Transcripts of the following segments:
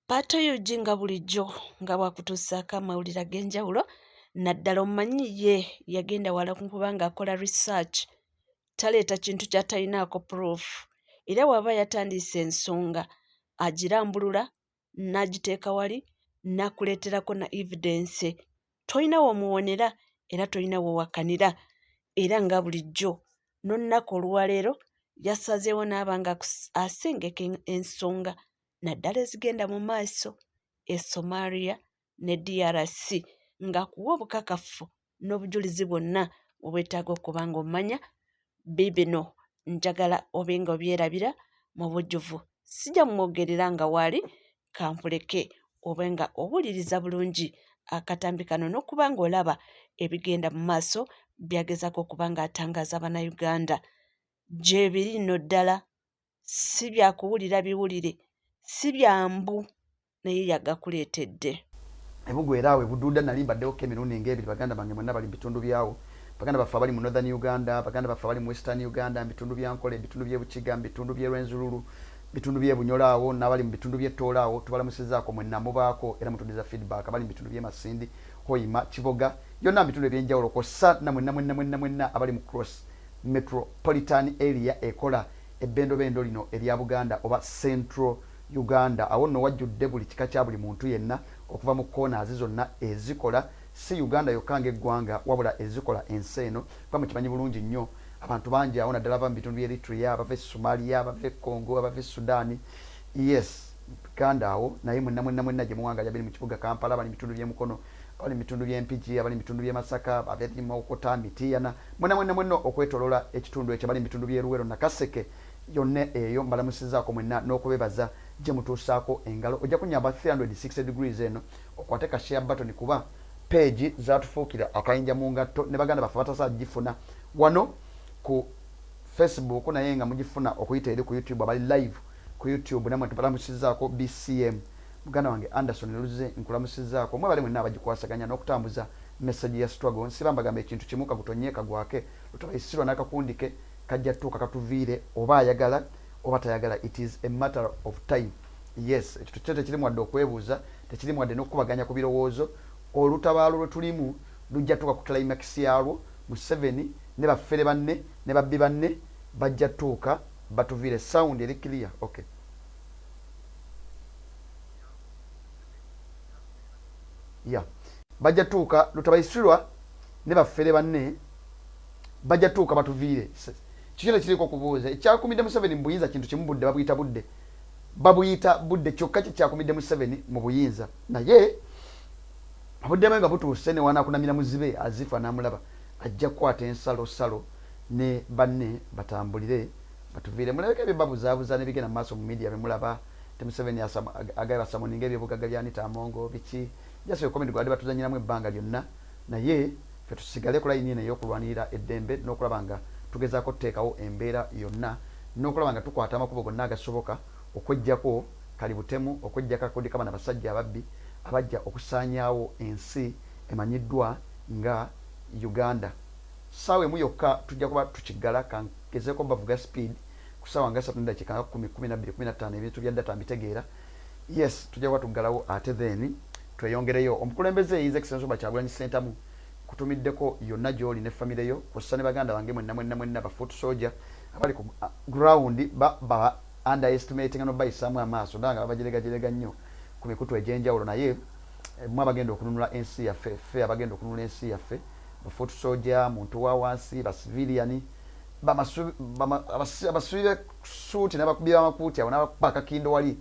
Pato yujinga bulijjo nga bwakutuusaako amawulire ag'enjawulo naddala omumanyi ye yagenda wala kubanga akola research taleeta kintu ky'atalinaako proof era bw'aba yatandise ensonga agirambulula n'agiteeka wali n'akuleeterako na evidence tolina w'omuwonera era tolina w'owakanira era nga bulijjo n'olunaku olwaleero yasazeewo n'aba nga asengeka ensonga naddala ezigenda mu maaso e Somalia ne DRC ng'akuwa obukakafu n'obujulizi bwonna obwetaaga okuba ng'omanya biibino njagala obe nga obyerabira mu bujjuvu sijja mwogerera nga waali kampuleke obe nga owuliriza bulungi akatambi kano n'okuba ng'olaba ebigenda mu maaso byagezako okuba ng'atangaaza Bannayuganda gyebiri nno ddala si byakuwulira biwulire si byambu naye yagakuleetedde ebugwera awe buduuda nali mbaddewo emirundi ng'ebiri baganda bange mwenna bali mu bitundu byawo baganda baffe abali mu northern Uganda baganda baffe abali mu western Uganda mu bitundu bya Nkole bitundu by'e Bukiga mu bitundu by'e Rwenzururu bitundu by'e Bunyolaawo n'abali mu bitundu by'e Toolaawo tubalamusizaako mwenna mubaako era mutudiza feedback abali mu bitundu by'e Masindi Hoima Kiboga yonna mu bitundu eby'enjawulo kw'ossa na mwenna abali mu cross metropolitan area ekola ebbendobendo lino erya Buganda oba central Uganda awo nno wajjudde buli kika kya buli muntu yenna okuva mu corners zonna ezikola si Uganda yokka ng'eggwanga wabula ezikola ensi eno kuba mukimanyi bulungi nnyo abantu bangi awo naddala bava mu bitundu by'e Eritrea abava e Somalia abava e Congo abava e Sudan yes Uganda awo naye mwenna gye muwanga yabiri mu kibuga Kampala abali mu bitundu by'emukono abali mu bitundu by'empigi abali mu bitundu by'e Masaka abali mu Okota Mitiyana mwenna okwetoloola ekitundu ekyo abali mu bitundu by'e Luwero na Kaseke yonna eyo mbalamusizaako mwenna n'okubebaza gye mutuusaako engalo ojja kunyamba 360 degrees eno okwate ka share button kuba page zaatufuukira akayinja mu ngatto ne baganda baffe batasaa gifuna wano ku Facebook naye nga mugifuna okuyita eri ku YouTube abali live ku YouTube namwe tubalamusizaako BCM muganda wange Anderson Luze nkulamusizaako mwe bali mwenna abagikwasaganya n'okutambuza message ya struggle nsibambagamba ekintu kimu kagutonyeeka gwake lutabayisirwa n'akakundike kajja tuuka katuviire oba ayagala oba tayagala it is a matter of time yes ekyo kyete kiri mwadde okwebuuza tekiri mwadde n'okubaganya ku birowoozo olutabaalo lwe tulimu lujja tuuka ku climax yalwo mu 7 ne baffere banne ne babbi banne bajja tuuka batuviire sound eri clear okay yeah bajja tuuka lutabayisirwa ne baffere banne bajja tuuka batuviire kikyo kiriko kubuuza ekyakumidde mu 7 mu buyinza kintu kimu budde babuyita budde kyokka kikyakumidde mu 7 mu buyinza naye abudde nga butuuse ne wana kunamira muzibe azifa namulaba ajja kukwata ensalo ne banne batambulire batuviire mulabeka ebibabuzaabuza nebigenda mu maaso mu media bemulaba te Museveni agaba samoninga ebyobugaga bya Anita Amongo biki jaso komedi gwade batuzanyiramu ebbanga lyonna naye fe tusigale ku layini eno ey'okulwanirira eddembe n'okulaba nga tugezaako tuteekawo embeera yonna n'okulaba nga tukwata amakubo gonna agasoboka okweggyako kali butemu okweggyako akodi kabana basajja ababbi abajja okusaanyaawo ensi emanyiddwa nga Uganda ssaawa emu yokka tujja kuba tukiggala kangezeeko bavuga speed ku ssaawa nga 3 dakiika 10, 12, 15 ebintu bya data mbitegeera yes tujja kuba tuggalawo ate then tweyongereyo omukulembeze His Excellency Kyagulanyi Ssentamu kutumiddeko yonna gy'oli ne famire yo kw'ossa ne baganda bange mwenna ba foot soldier abali ku ground ba underestimating no bayisaamu amaaso ndanga babajeregajerega nnyo ku mikutu egy'enjawulo naye mwe abagenda okununula ensi yaffe ffe abagenda okununula ensi yaffe ba foot soldier muntu wa wansi ba civilian abasuubire suuti n'abakubi b'amakuuti abo n'abapaka kindo wali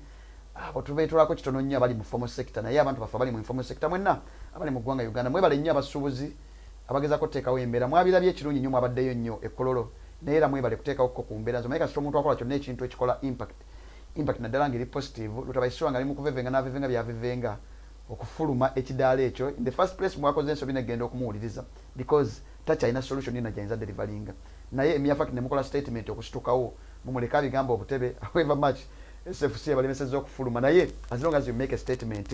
abo tubeetolako kitono nnyo abali mu formal sector naye abantu baffe abali mu informal sector mwenna abali mu ggwanga Uganda mwebale nnyo abasuubuzi abagezako kuteekawo embeera mwabirabye ekirungi nnyo mwabaddeyo nnyo ekkololo naye era mwebale kuteekawo ku mbeera zo naye kasita omuntu akola kyonna ekintu ekikola impact naddala ngeri positive lutabayisirwa nga ali mu kuvevenga n'avevenga byavevenga okufuluma ekidaala ekyo in the first place mwakoze ensobi negenda okumuwuliriza because takyalina solution yina gyayinza delivaringa naye emyafaki ne mukola statement okusitukawo mumuleka bigamba obutebe however much SFC abalemesezza okufuluma naye as long as you make a statement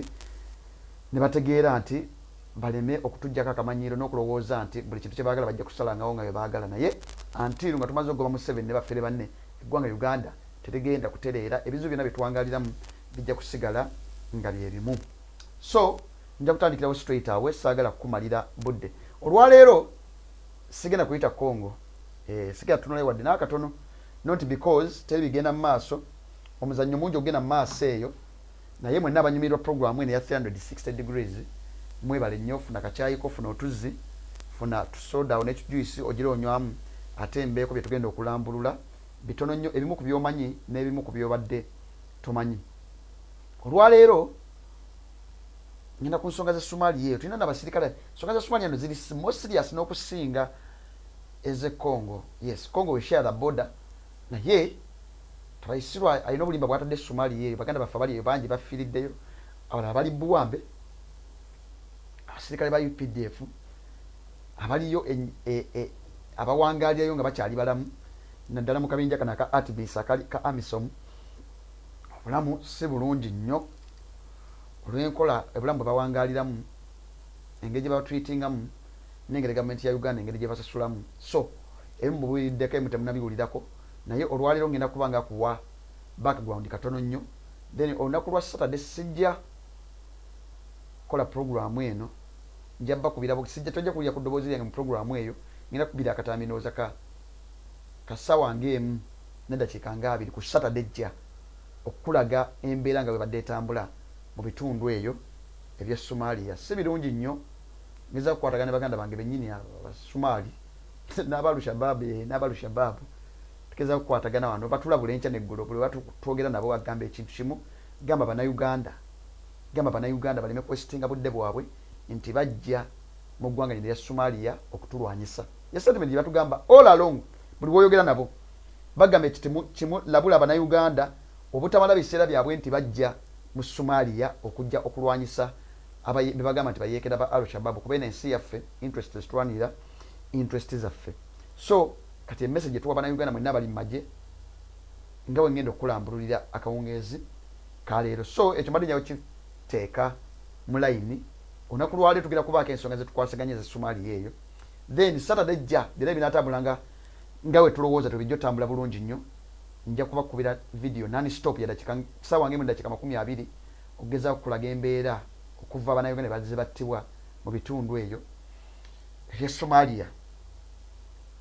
ne bategeera nti baleme okutujjako akamanyiiro n'okulowooza nti buli kintu kye baagala bajja kusalangawo nga bye baagala naye antiru nga tumaze okugoba mu 7 ne baffere banne eggwanga Uganda terigenda kutereera ebizibu byonna bye twangaliramu bijja kusigala nga byebimu. So nja kutandikirawo straight awe, saagala kumalira budde. Olwaleero sigenda kuyita Congo, sigenda tunula wadde n'akatono, not because teri bigenda mu maaso, omuzannyo mungi ogenda mu maaso eyo, naye mwenna abanyumirwa programu eno ya 360 degrees, mwebale nnyo, funa kakyayiko, funa otuzzi, funa tusoda n'ekijuisi ogira onywamu, ate embeeko bye tugenda okulambulula bitono nnyo, ebimu ku byomanyi n'ebimu ku byobadde tomanyi. Olwaleero ngenda ku nsonga za Somalia eyo, tulina n'abasirikale. Ensonga za Somalia eno ziri more serious n'okusinga eze Congo. Yes, Congo we share the border, naye Tabaisirwa alina obulimba bwatadde Somalia eyo, baganda baffe abali bangi bafiiriddeyo, abalala bali Buwambe, abasirikale ba UPDF abaliyo abawangaalirayo nga bakyali balamu, naddala mu kabinja kana ka ATMIS akali ka AMISOM. Obulamu si bulungi nnyo olw'enkola obulamu bwe bawangaaliramu, engeri gye batweetingamu, n'engeri gavumenti ya Uganda engeri gye basasulamu. So ebimu bubuliddeko, ebimu temunabiwulirako, naye olwaleero ngenda kuba nga kuwa background katono nnyo. Then olunaku lwa Saturday sijja kola programu eno, njja bakubirabo, sijja tojja kuwulira ku ddoboozi lyange mu programu eyo, ngenda kubira akatambi ndowooza ka ssaawa ng'emu n'eddakiika nga 2 ku Saturday jja okulaga embeera nga bwe badde etambula mu bitundu eyo ebya Somalia. Si birungi nnyo, ngeza kukwatagana baganda bange bennyini Abasomali n'Abalushababu, tukeza kukwatagana wano batulabula enkya n'eggulo, buli twogera nabo bagamba ekintu kimu, gamba bannayuganda baleme kwesitinga budde bwabwe nti bajja mu ggwanga lino erya Somalia okutulwanyisa. Sentiment gye batugamba all along, buli bw'oyogera nabo bagamba ekiti kimu, labula bannayuganda obutamala biseera byabwe nti bajja mu Somalia okujja okulwanyisa be bagamba nti bayeekera ba Al-Shabaab, kuba eno ensi yaffe, interest zitulwanirira interest zaffe. So kati emessage etuwa bannayuganda mwenna abali mu magye nga bwe ngenda okulambululira akawungeezi ka leero. So ekyo mbadde nyawo kiteeka mu layini, olunaku lwaleero tugenda kubaako ensonga zetukwasaganya za Somalia eyo. Then Saturday jja bira binatambulanga nga we tulowooza tubijja otambula bulungi nnyo. Nja kubakubira video non-stop ya dakika ssaawa ng'emu dakika 20 okugezaako okulaga embeera okuva bannayuganda bazze battibwa mu bitundu eyo ebya Somalia.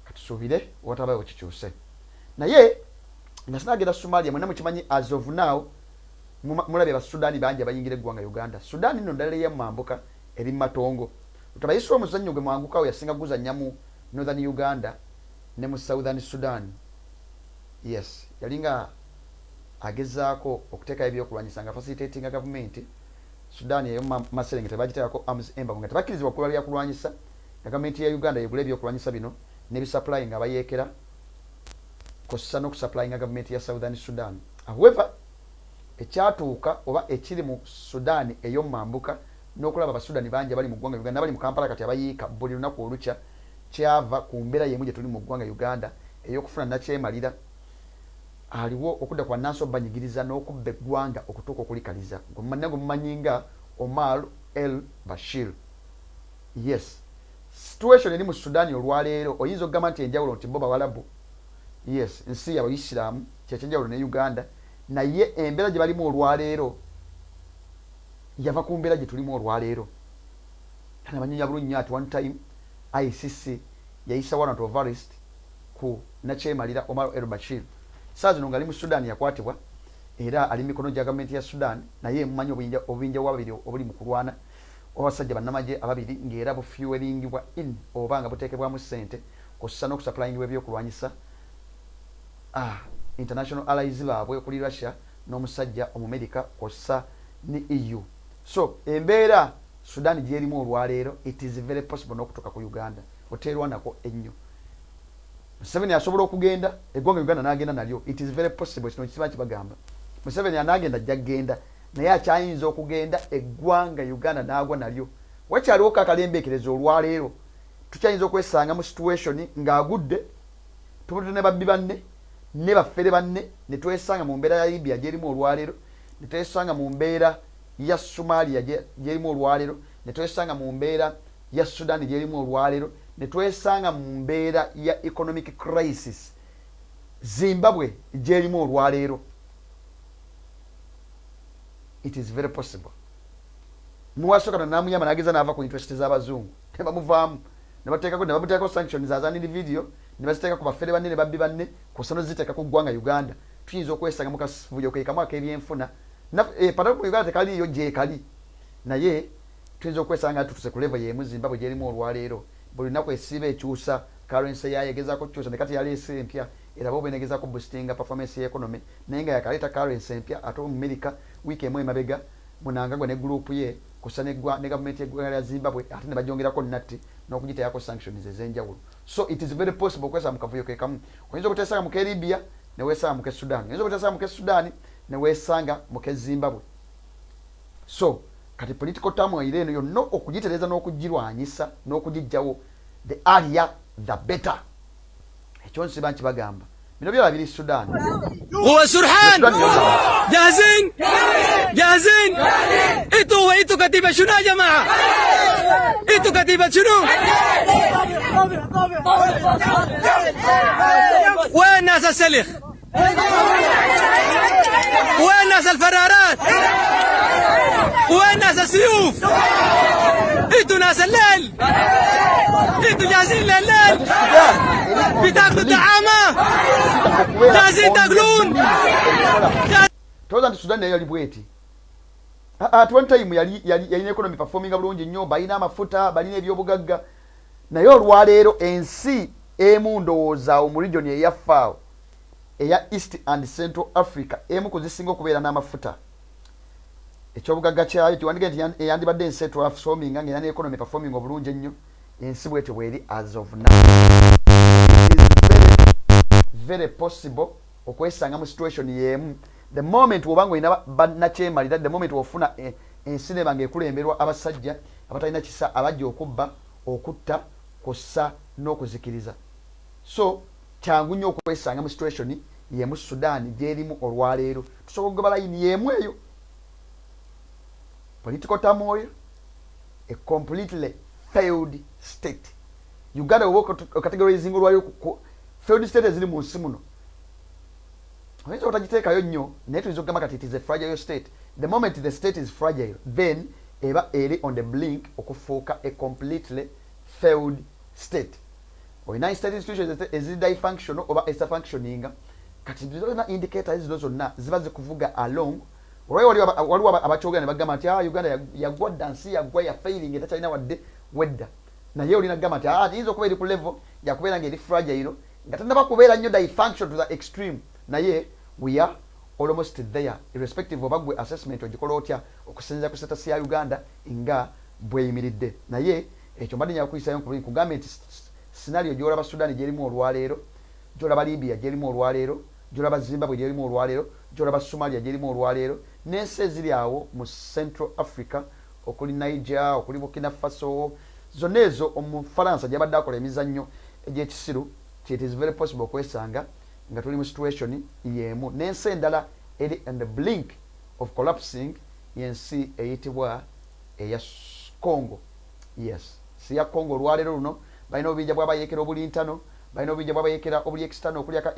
Katusuubire watabayo kikyuse, naye nga sinagenda Somalia, mwenna mukimanyi as of now mulabye Abasudaani bangi abayingira eggwanga Uganda. Sudaani nno ndala ey'emambuka eri matongo. Tutabayiswa omuzannyo gwe mwangukawo yasinga guzannya mu Northern Uganda ne mu Southern Sudan. Yes, yalinga agezaako okuteekayo ebyokulwanyisa nga facilitatinga gavumenti Sudan eyo Maserengeta bagiteekako arms embargo nga tebakkirizibwa kulwalira kulwanyisa, nga gavumenti ya Uganda yegula ebyokulwanyisa bino n'ebisupply nga bayeekera kossa n'okusupplyinga gavumenti ya Southern Sudan. However, ekyatuuka oba ekiri mu Sudan ey'omumambuka n'okulaba Abasudaani bangi abali mu ggwanga Uganda n'abali mu Kampala kati abayiika buli lunaku olukya, kyava ku mbeera y'emu gye tuli mu ggwanga Uganda ey'okufuna nakyemalira. Aliwo okudda kwa Nanso banyigiriza n'okubba eggwanga okutuuka okulikaliza. Mumanyi nga Omar el Bashir. Yes, situation eri mu Sudan olwaleero oyinza okugamba nti enjawulo nti bo Bawalabu. Yes, nsi y'Abayisiraamu kyekyenjawulo ne Uganda, naye embeera gye balimu olwaleero yava ku mbeera gye tulimu olwaleero. Kana banyenya bulungi nnyo ati one time ICC yayisa warrant of arrest ku nakyemalira Omar el Bashir. Saa zino ng'ali mu Sudan yakwatibwa era ali mikono gya gavumenti ya Sudan, naye mumanyi obubinja bwababiri obuli mu kulwana obasajja bannamagye ababiri ng'era bufuelingibwa in oba nga buteekebwamu ssente kossa n'okusupplyingibwa ebyokulwanyisa international allies baabwe okuli Russia n'omusajja Omumerica kossa ne EU. So embeera Sudan gyerimu olwaleero, it is very possible n'okutuuka ku Uganda oteerwanako ennyo. Museveni asobola okugenda eggwanga Uganda n'agenda nalyo, it is very possible. Kino kiba kibagamba Museveni anaagenda ajja kgenda, naye akyayinza okugenda eggwanga Uganda n'agwa nalyo. Wakyaliwo akalembeekerezo olwaleero tukyayinza okwesanga mu situation ng'agudde tubudde ne babbi banne ne baffere banne, ne twesanga mu mbeera ya Libya gyerimu olwaleero, ne twesanga mu mbeera ya Somalia gyerimu olwaleero, ne twesanga mu mbeera ya Sudan gyerimu olwaleero, ne twesanga mu mbeera ya economic crisis Zimbabwe gyerimu olwaleero. it is very possible. Muwasoka na muyama nageza nava ku interest z'abazungu teba muvaamu nebateekako sanctions azanira video nebaziteeka ku bafere banne ne babbi banne kusano ziteeka ku ggwanga Uganda tuyinza okwesanga mukavuyo ke kamwa k'ebyenfuna Pato mu Uganda tekaliyo gye kali naye tuyinza okwesanga tutuse ku level y'emu Zimbabwe gyerimu olwaleero buli nnaku esiiba ekyusa currency yayo egezaako kukyusa ne kati yaleese empya era bo benegezaako boostinga performance y'economy naye nga yakaleeta currency empya ate mu America wiiki emu emabega Munangagwa ne group ye kusane ne government ya Zimbabwe ate ne bajongerako natti n'okugiteekako sanctions ez'enjawulo. So it is very possible kwesa mukavuyo ke kamu oyinza okuteesanga mu Libya ne weesanga mu Sudan, oyinza okuteesanga mu Sudan ne weesanga mu Zimbabwe. So kati political turmoil eno yonna okugitereza n'okugirwanyisa n'okugijjawo the earlier the better. Ekyo nsiba nkibagamba bino byala biri Sudan. هو سرحان جاهزين جاهزين انتوا كتيبة شنو يا جماعة انتوا كتيبة شنو وين ناس السلخ وين ناس الفرارات وين ناس السيوف انتوا ناس الليل انتوا جاهزين لليل بتاكلوا طعامة جاهزين تاكلون toza Sudan nayo libweti at one time yali economy performing bulungi nnyo balina amafuta balina ebyobugagga naye olwaleero ensi emu ndowooza mu region eyafaawo eya East and Central Africa emu kuzisinga okubeera n'amafuta ekyobugagga kyayo kiwandiga nti eyandibadde ensi performing nga era economy performing obulungi ennyo ensi bwetyo bweri as of now. It is very possible okwesanga mu situation yemu the moment wobango ina banakyemalira the moment wofuna ensi ne bange kulemberwa abasajja abatalina kisa abajja okubba okutta kossa n'okuzikiriza. So kyangu nnyo okwesanga mu situation yemu Sudan gyerimu olwaleero tusobola okugoba layini yemu eyo political turmoil, a completely failed state. Uganda categorizing olwaleero failed state eziri mu nsi muno oyinza otagiteekayo nnyo naye tuyinza okugamba kati it is a fragile state. The moment the state is fragile then eba eri on the blink okufuuka a completely failed state. Olina state institutions eziri dysfunctional oba esta functioning kati zona indicators zino zonna ziba zikuvuga along waliwo abakyogera ne bagamba nti Uganda yagwa dansi yagwa ya failing etakyalina wadde wedda naye olina kugamba nti tiyinza okuba eri ku level yakubeera nga eri fragile nga tannaba kubeera nnyo dysfunction to the extreme naye we are almost there irrespective of agwe assessment ogikola otya okusinza ku status ya Uganda nga bweyimiridde naye ekyo mbadde nyakuyisayo kugamba nti scenario gyolaba Sudan gyerimu olwaleero gyolaba Libya gyerimu olwaleero gyolaba Zimbabwe gyerimu olwaleero gyolaba Somalia gyerimu olwaleero n'ensi eziri awo mu Central Africa okuli Niger okuli Burkina Faso zonna ezo Omufalansa gyabadde akola emizannyo egy'ekisiru it is very possible okwesanga nga tuli mu situation yemu n'ensi endala eri on the blink of collapsing yensi eyitibwa eya Congo. Yes, si ya Congo olwaleero luno balina obubinja bw'abayeekera obuli ntano balina obubinja bw'abayeekera obuli external okulyaka